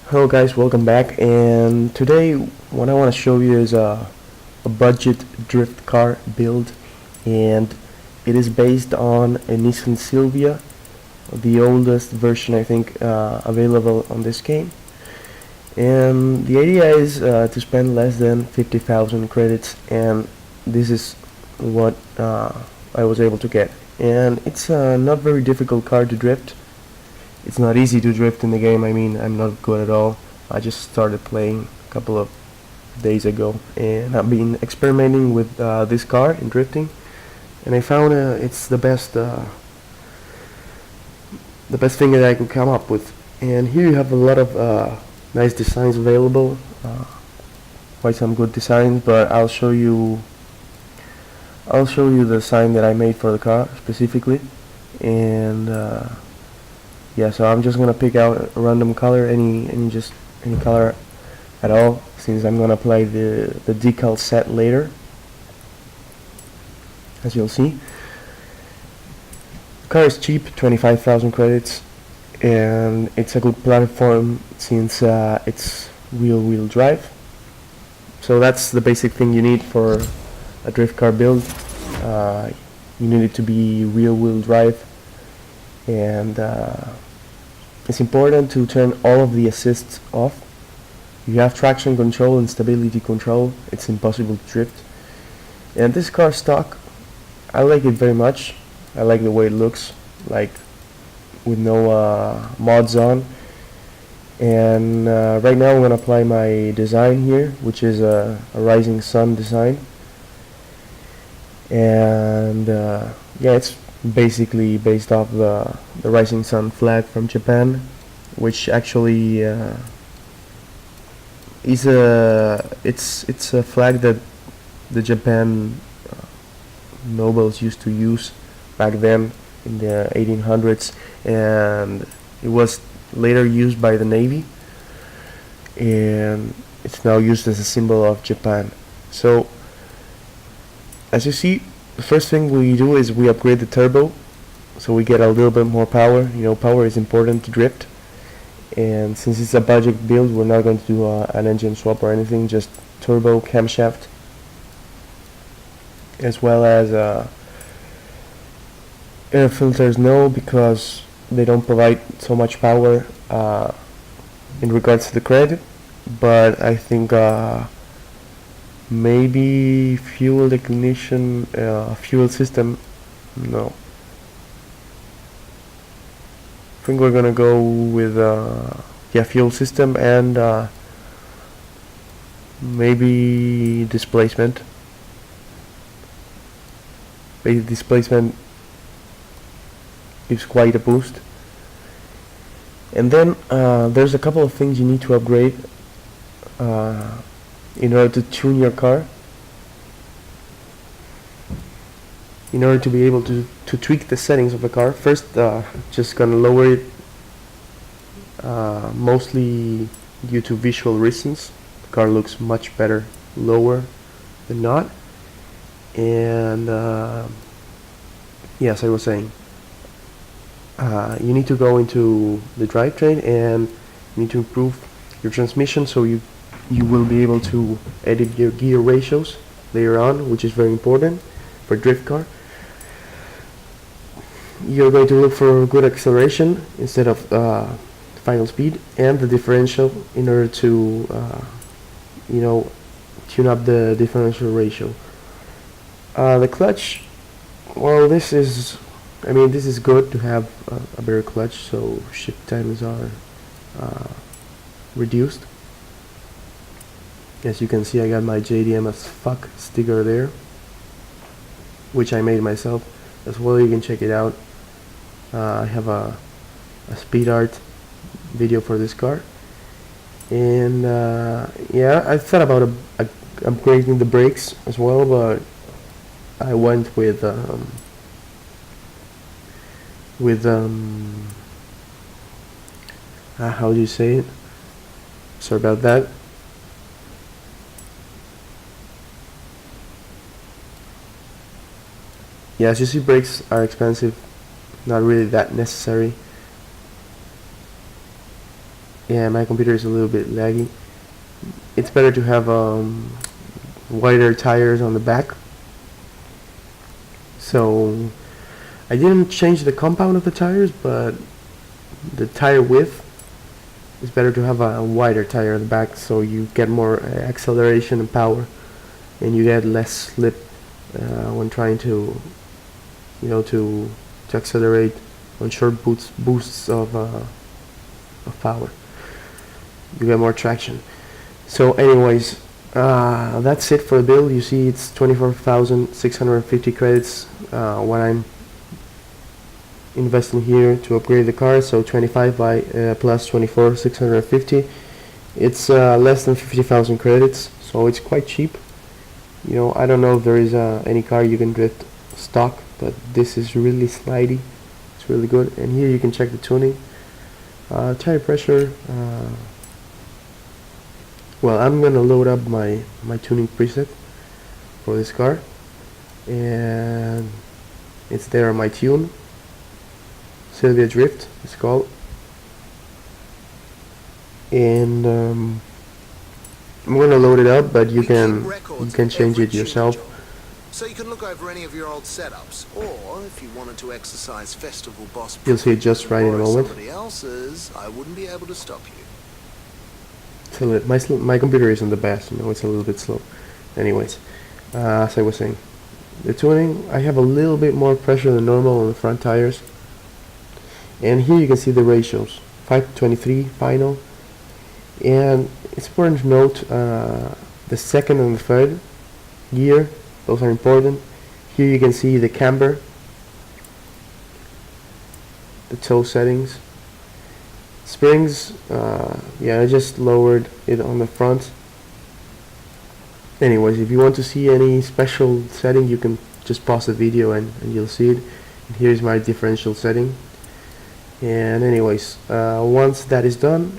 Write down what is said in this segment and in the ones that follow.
Hello guys, welcome back, and today what I want to show you is a budget drift car build, and it is based on a Nissan Silvia, the oldest version I think available on this game. And the idea is to spend less than 50,000 credits, and this is what I was able to get. And it's a not very difficult car to drift. It's not easy to drift in the game. I mean, I'm not good at all. I just started playing a couple of days ago, and I've been experimenting with this car in drifting, and I found it's the best thing that I could come up with. And here you have a lot of nice designs available, quite some good designs, but I'll show you the design that I made for the car specifically. And yeah, so I'm just gonna pick out a random color, any color at all, since I'm gonna apply the decal set later, as you'll see. The car is cheap, 25,000 credits, and it's a good platform since it's wheel drive. So that's the basic thing you need for a drift car build. You need it to be rear wheel drive, and it's important to turn all of the assists off. If you have traction control and stability control, it's impossible to drift. And this car stock, I like it very much. I like the way it looks, like with no mods on. And right now I'm gonna apply my design here, which is a rising sun design. And yeah, it's basically based off the rising sun flag from Japan, which actually is it's a flag that the Japan nobles used to use back then in the 1800s, and it was later used by the Navy, and it's now used as a symbol of Japan. So as you see, the first thing we do is we upgrade the turbo, so we get a little bit more power. You know, power is important to drift, and since it's a budget build, we're not going to do an engine swap or anything, just turbo, camshaft, as well as air filters. No, because they don't provide so much power in regards to the credit, but I think maybe fuel ignition, fuel system, no. I think we're gonna go with yeah, fuel system, and maybe displacement. Maybe displacement gives quite a boost. And then there's a couple of things you need to upgrade in order to tune your car, in order to be able to tweak the settings of the car. First, just gonna lower it, mostly due to visual reasons. The car looks much better lower than not. And yes, I was saying, you need to go into the drivetrain, and you need to improve your transmission, so you will be able to edit your gear ratios later on, which is very important for a drift car. You're going to look for good acceleration instead of final speed, and the differential in order to you know, tune up the differential ratio. The clutch, well, this is good to have a better clutch, so shift times are reduced. As you can see, I got my JDM as fuck sticker there, which I made myself as well. You can check it out. I have a speed art video for this car. And yeah, I thought about upgrading the brakes as well, but I went with how do you say it? Sorry about that. Yeah, as you see, brakes are expensive, not really that necessary. Yeah, my computer is a little bit laggy. It's better to have wider tires on the back. So I didn't change the compound of the tires, but the tire width is better to have a wider tire on the back, so you get more acceleration and power, and you get less slip when trying to, to accelerate on short boosts of power. You get more traction. So anyways, that's it for the build. You see it's 24,650 credits what I'm investing here to upgrade the car. So 25 by plus 24, 650. It's less than 50,000 credits, so it's quite cheap. I don't know if there is any car you can drift stock, but this is really slidey. It's really good. And here you can check the tuning, tire pressure. Well, I'm gonna load up my tuning preset for this car, and it's there on my tune. Sylvia Drift it's called, and I'm gonna load it up, but you can change it yourself. So you can look over any of your old setups, or if you wanted to exercise festival boss, you'll see it just right in a moment. Somebody else's, I wouldn't be able to stop you. My computer isn't the best, it's a little bit slow. Anyways, as I was saying, the tuning, I have a little bit more pressure than normal on the front tires, and here you can see the ratios, 5:23 final, and it's important to note the second and the third gear, those are important. Here you can see the camber, the toe settings. Springs, yeah, I just lowered it on the front. Anyways, if you want to see any special setting, you can just pause the video and you'll see it. And here's my differential setting. And anyways, once that is done,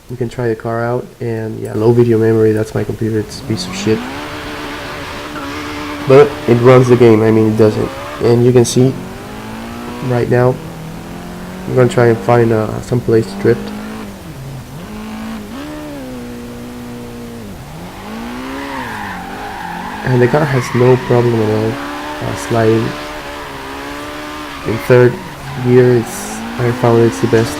you can try the car out. And yeah, low video memory, that's my computer, it's a piece of shit. But it runs the game, it does it. And you can see right now, I'm gonna try and find some place to drift. And the car has no problem at all sliding. In third gear, I found it's the best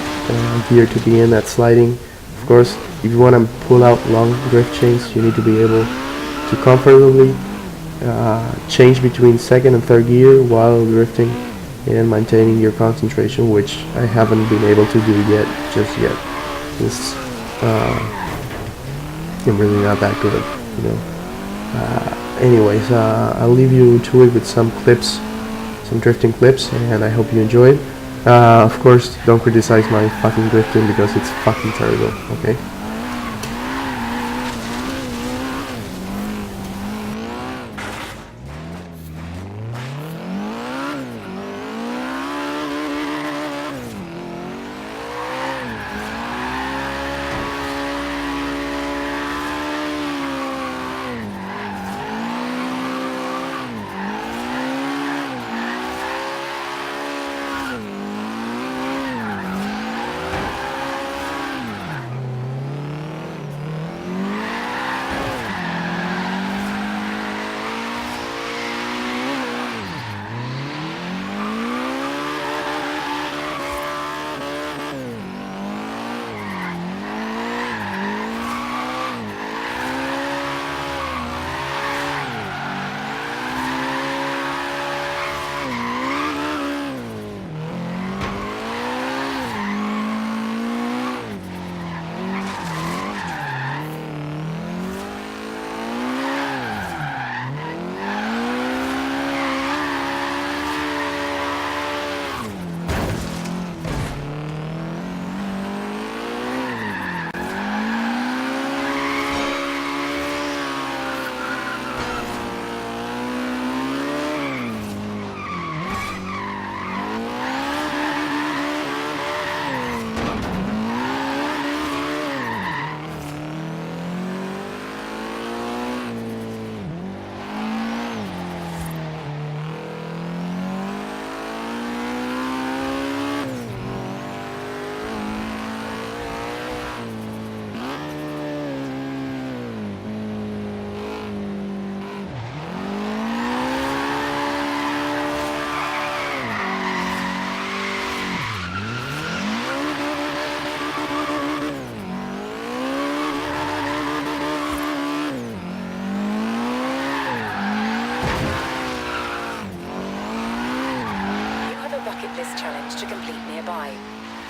gear to be in at sliding. Of course, if you want to pull out long drift chains, you need to be able to comfortably change between second and third gear while drifting and maintaining your concentration, which I haven't been able to do just yet. I'm really not that good, anyways, I'll leave you to it with some clips, some drifting clips, and I hope you enjoy it. Of course, don't criticize my fucking drifting because it's fucking terrible, okay?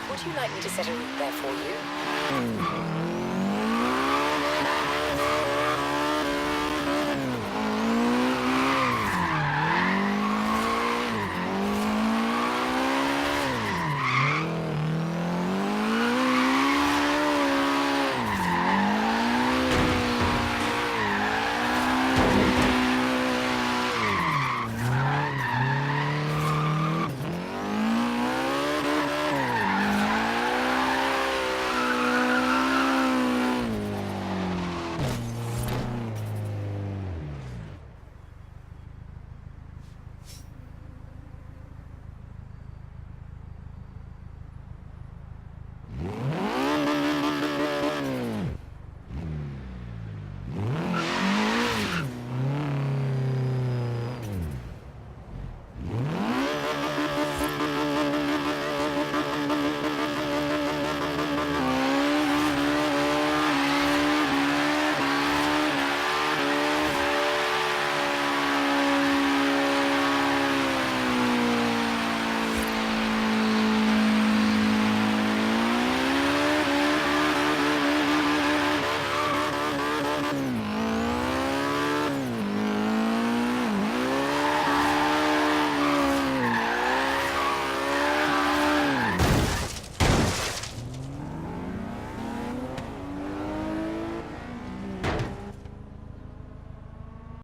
Would you like me to set a route there for you?